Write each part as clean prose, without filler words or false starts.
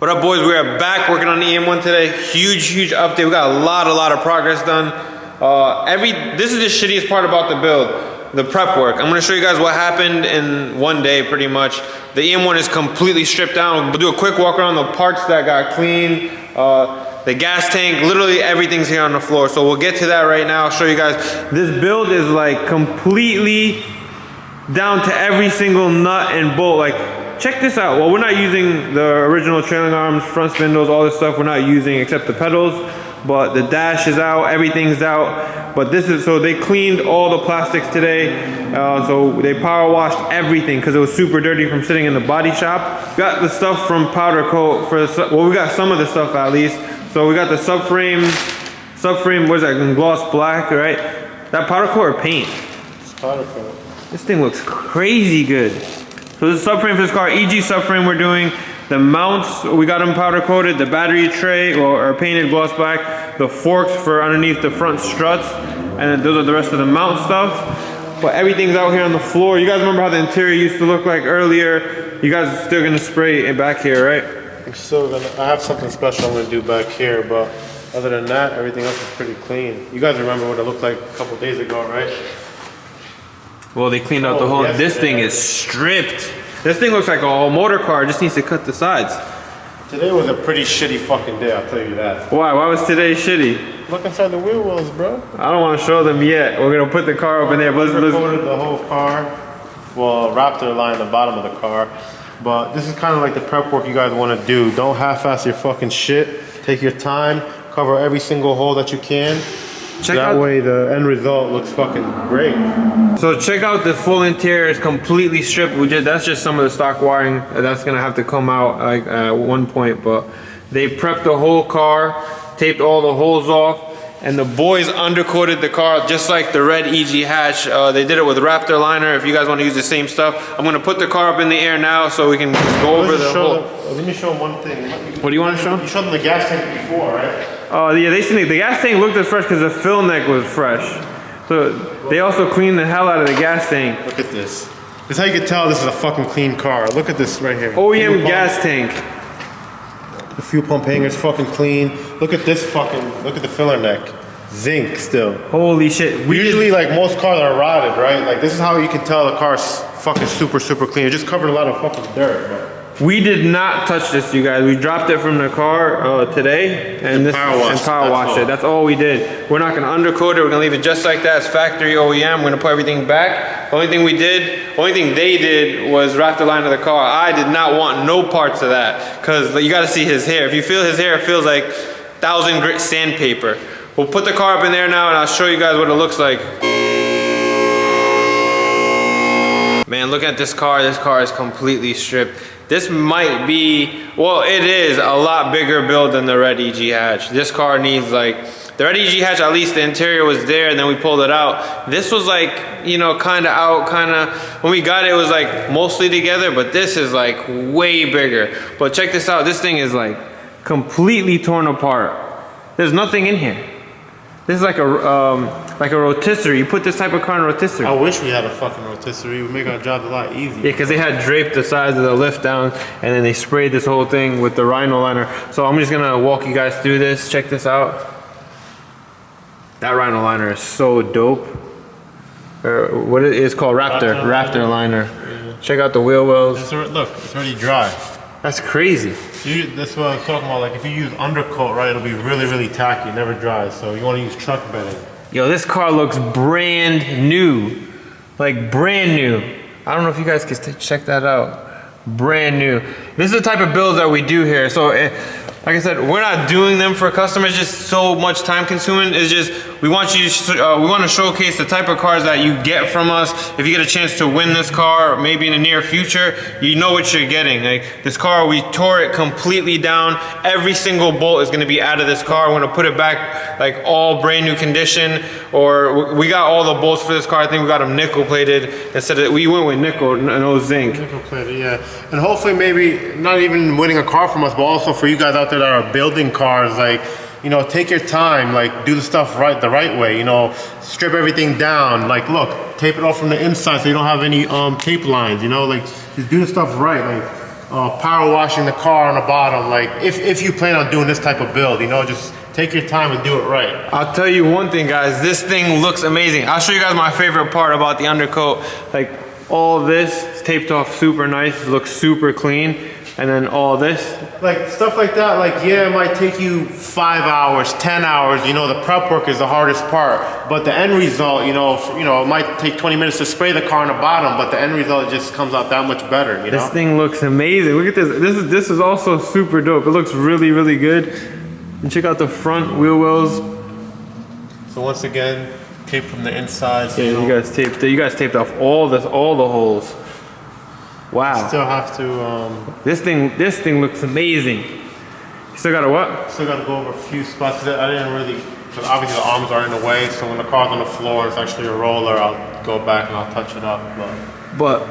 What up, boys? We're back working on the EM1 today. Huge update. We got a lot of progress done. This is the shittiest part about the build, the prep work. I'm gonna show you guys what happened in one day, pretty much. The EM1 is completely stripped down. We'll do a quick walk around the parts that got cleaned. The gas tank, literally everything's here on the floor. So we'll get to that right now. I'll show you guys. This build is like completely down to every single nut and bolt. Like, check this out. Well, we're not using the original trailing arms, front spindles, all this stuff we're not using except the pedals. But the dash is out, everything's out. But this is, so they cleaned all the plastics today. So they power washed everything because it was super dirty from sitting in the body shop. Got the stuff from powder coat for the, well, we got some of the stuff at least. So we got the subframe, what is that, in gloss black, right? That powder coat or paint? It's powder coat. This thing looks crazy good. So this subframe for this car, EG subframe we're doing. The mounts, we got them powder coated. The battery tray or painted gloss black. The forks for underneath the front struts. And then those are the rest of the mount stuff. But everything's out here on the floor. You guys remember how the interior used to look like earlier? You guys are still gonna spray it back here, right? I'm still gonna, I have something special I'm gonna do back here, but other than that, everything else is pretty clean. You guys remember what it looked like a couple days ago, right? Well, they cleaned out the whole, this thing is stripped. This thing looks like a whole motor car, just needs to cut the sides. Today was a pretty shitty fucking day, I'll tell you that. Why? Why was today shitty? Look inside the wheel wells, bro. I don't want to show them yet. We're going to put the car up in there. Let's coated the whole car. Well, Raptor line the bottom of the car. But this is kind of like the prep work you guys want to do. Don't half-ass your fucking shit. Take your time. Cover every single hole that you can. That way the end result looks fucking great. So check out the full interior. It's completely stripped. That's just some of the stock wiring that's gonna have to come out like at one point. But they prepped the whole car, taped all the holes off, and the boys undercoated the car just like the red EG hatch. They did it with Raptor liner. If you guys want to use the same stuff, I'm gonna put the car up in the air now so we can go over the whole. Let me show them one thing. What do you want to show? You showed them the gas tank before, right? Yeah, the gas tank looked as fresh because the fill neck was fresh. So they also cleaned the hell out of the gas tank. Look at this. This is how you can tell this is a fucking clean car. Look at this right here. OEM gas tank. The fuel pump hanger's fucking clean. Look at this fucking, look at the filler neck. Zinc still. Holy shit. Usually like most cars are rotted, right? Like this is how you can tell the car's fucking super clean. It just covered a lot of fucking dirt, bro. We did not touch this, you guys. We dropped it from the car today and power washed it. That's all we did. We're not gonna undercoat it. We're gonna leave it just like that. It's factory OEM. We're gonna put everything back. The only thing they did was wrap the line of the car. I did not want no parts of that because you gotta see his hair. If you feel his hair, it feels like 1,000 grit sandpaper. We'll put the car up in there now and I'll show you guys what it looks like. Man, look at this car. This car is completely stripped. This might be, well, it is a lot bigger build than the red EG hatch. This car needs like, the red EG hatch, at least the interior was there and then we pulled it out. This was like, you know, kind of out, kind of, when we got it, it was like mostly together, but this is like way bigger. But check this out, this thing is like completely torn apart. There's nothing in here. This is like a rotisserie. You put this type of car in a rotisserie. I wish we had a fucking rotisserie. It would make our job a lot easier. Yeah, because they had draped the sides of the lift down and then they sprayed this whole thing with the rhino liner. So I'm just gonna walk you guys through this. Check this out. That rhino liner is so dope. What it is called? Raptor liner. Yeah. Check out the wheel wells. Look, it's already dry. That's crazy. That's what I was talking about. Like if you use undercoat, right, it'll be really tacky, it never dries. So you want to use truck bedding. Yo, this car looks brand new. Like brand new. I don't know if you guys can check that out. Brand new. This is the type of builds that we do here. So like I said, we're not doing them for customers, just so much time consuming. It's just, we want to showcase the type of cars that you get from us. If you get a chance to win this car, maybe in the near future, you know what you're getting. Like this car, we tore it completely down. Every single bolt is going to be out of this car. We're going to put it back like all brand new condition, or we got all the bolts for this car. I think we got them nickel plated instead of, we went with nickel, no zinc. Nickel plated, yeah. And hopefully maybe not even winning a car from us, but also for you guys out there that are building cars, like, you know, take your time, like do the stuff the right way, you know, strip everything down, like look, tape it off from the inside so you don't have any tape lines, you know, like just do the stuff right. Like power washing the car on the bottom. Like if you plan on doing this type of build, you know, just take your time and do it right. I'll tell you one thing, guys. This thing looks amazing. I'll show you guys my favorite part about the undercoat. Like all this is taped off super nice, looks super clean. And then all this. Like stuff like that, like yeah, it might take you 5 hours, 10 hours, you know, the prep work is the hardest part. But the end result, you know, it might take 20 minutes to spray the car on the bottom, but the end result just comes out that much better, you know? This thing looks amazing. Look at this. This is also super dope. It looks really, really good. And check out the front wheel wells. So once again, tape from the inside. So Yeah, you guys taped off all the holes. Wow. Still have to. This thing looks amazing. You still gotta what? Still gotta go over a few spots. I didn't really, because obviously the arms are in the way. So when the car's on the floor, it's actually a roller. I'll go back and I'll touch it up. But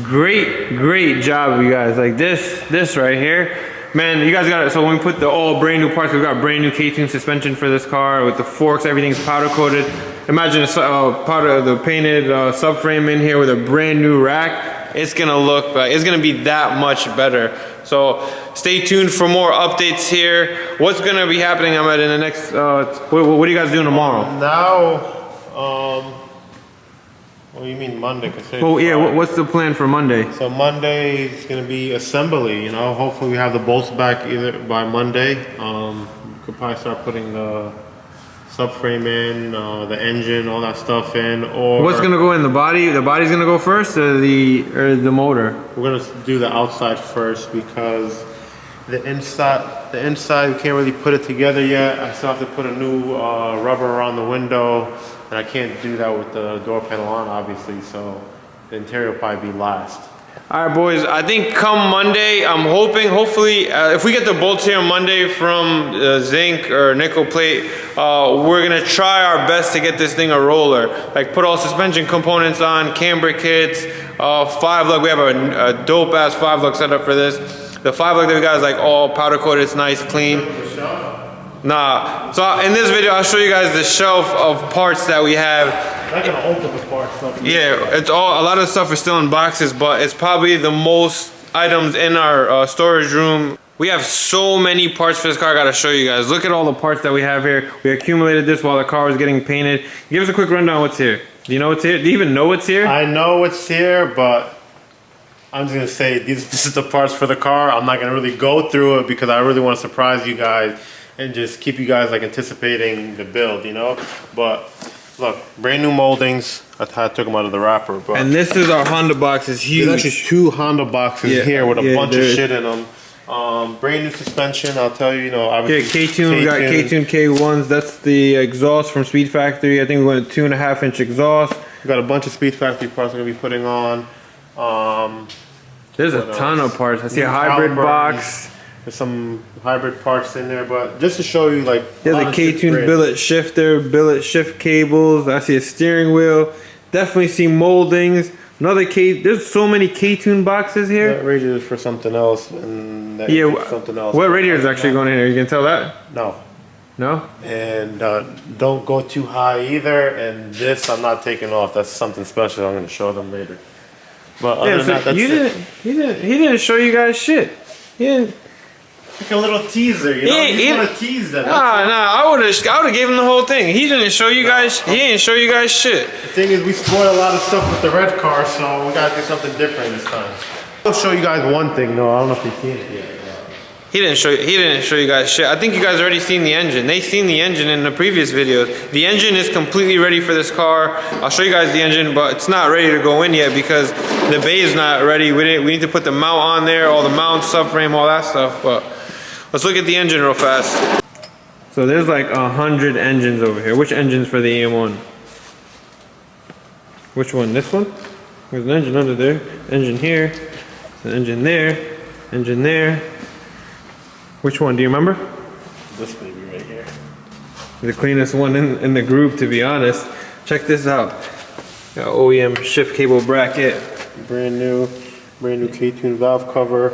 great job, you guys. Like this right here, man. You guys got it. So when we put the all brand new parts, we got brand new ktuned suspension for this car with the forks. Everything's powder coated. Imagine a the painted subframe in here with a brand new rack. It's gonna look like it's gonna be that much better. So stay tuned for more updates here. What's gonna be happening, Ahmed, in the next what are you guys doing tomorrow? Well, you mean Monday? Well, yeah, what's the plan for Monday? So Monday is gonna be assembly, you know. Hopefully we have the bolts back either by Monday. Could probably start putting the subframe in, the engine, all that stuff in. Or what's gonna go in the body? The body's gonna go first, or the motor? We're gonna do the outside first because the inside we can't really put it together yet. I still have to put a new rubber around the window, and I can't do that with the door panel on, obviously. So the interior will probably be last. All right, boys, I think come Monday, I'm hopefully, if we get the bolts here on Monday from zinc or nickel plate, we're gonna try our best to get this thing a roller. Like put all suspension components on, camber kits, 5-lug, we have a dope ass 5-lug setup for this. The 5-lug that we got is like all powder coated, it's nice, clean. Nah, so in this video, I'll show you guys the shelf of parts that we have. I'm not gonna open the parts up. Yeah, it's all, a lot of stuff is still in boxes, but it's probably the most items in our storage room. We have so many parts for this car. I gotta show you guys. Look at all the parts that we have here. We accumulated this while the car was getting painted. Give us a quick rundown what's here. Do you know what's here? Do you even know what's here? I know what's here, but I'm just gonna say this is the parts for the car. I'm not gonna really go through it because I really want to surprise you guys and just keep you guys like anticipating the build, you know? But look, brand new moldings. I took them out of the Raptor. But and this is our Honda box. It's huge. There's actually 2 Honda boxes here with a bunch of shit in them. Brand new suspension. I'll tell you, you know, obviously. Yeah, ktuned. We got ktuned K1s. That's the exhaust from Speed Factory. I think we went 2.5-inch exhaust. We got a bunch of Speed Factory parts we're gonna be putting on. There's a ton of parts. I see a hybrid box. There's some hybrid parts in there, but just to show you, like, there's a ktuned billet shifter, billet shift cables. I see a steering wheel. Definitely see moldings. Another there's so many ktuned boxes here. That radiator is for something else, and that yeah, something else. What radiator is actually going in here? You can tell that? No. No? And don't go too high either. And this I'm not taking off. That's something special. I'm going to show them later. But other than that, that's he didn't show you guys shit. He didn't. Like a little teaser, you know? You just want to tease them. Nah, I would have gave him the whole thing. He didn't show you guys. He didn't show you guys shit. The thing is, we spoiled a lot of stuff with the red car, so we gotta do something different this time. I'll show you guys one thing. No, I don't know if you've seen it yet. He didn't show you guys shit. I think you guys already seen the engine. They seen the engine in the previous videos. The engine is completely ready for this car. I'll show you guys the engine, but it's not ready to go in yet because the bay is not ready. We need to put the mount on there, all the mount, subframe, all that stuff. But let's look at the engine real fast. So there's like 100 engines over here. Which engine's for the EM1? Which one? This one? There's an engine under there. Engine here. An engine there. Engine there. Which one? Do you remember? This baby right here. The cleanest one in the group, to be honest. Check this out. Got OEM shift cable bracket. Brand new ktuned valve cover.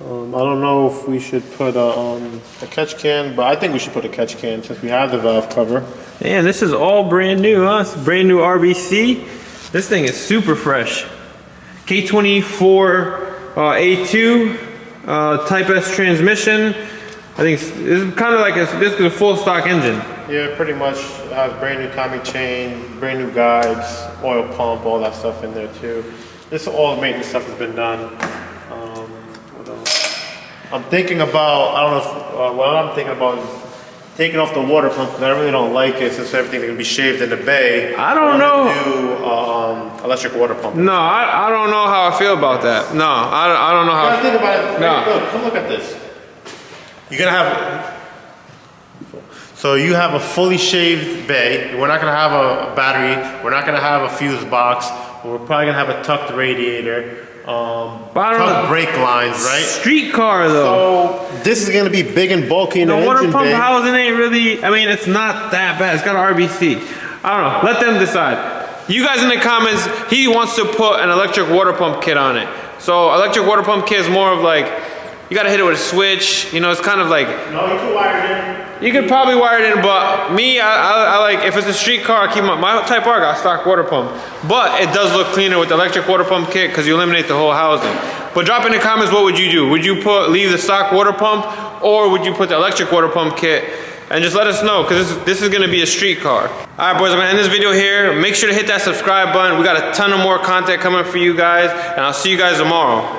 I don't know if we should put a catch can, but I think we should put a catch can since we have the valve cover. Man, this is all brand new, huh? It's brand new RBC. This thing is super fresh. K24 A2 Type S transmission. I think it's kind of like this is a full stock engine. Yeah, pretty much. It has brand new timing chain, brand new guides, oil pump, all that stuff in there too. This all the maintenance stuff has been done. What else? I'm thinking about, I don't know if, what I'm thinking about is taking off the water pump because I really don't like it since everything's gonna be shaved in the bay. I don't know. Do electric water pump. No, I don't know how I feel about that. No, I don't know how. You gotta think about it. No. Look, come look at this. You're gonna have. So you have a fully shaved bay. We're not gonna have a battery. We're not gonna have a fuse box. We're probably gonna have a tucked radiator. Tucked brake lines, right? Street car though. So this is gonna be big and bulky in the water engine pump bay. housing ain't really. I mean, it's not that bad. It's got an RBC. I don't know. Let them decide. You guys in the comments. He wants to put an electric water pump kit on it. So electric water pump kit is more of like you gotta hit it with a switch. You know, it's kind of like. No, you can wire it in. You could probably wire it in, but me, I like, if it's a street car, I keep my Type R got stock water pump. But it does look cleaner with the electric water pump kit because you eliminate the whole housing. But drop in the comments, what would you do? Would you leave the stock water pump, or would you put the electric water pump kit? And just let us know, because this is gonna be a street car. All right, boys, I'm gonna end this video here. Make sure to hit that subscribe button. We got a ton of more content coming for you guys, and I'll see you guys tomorrow.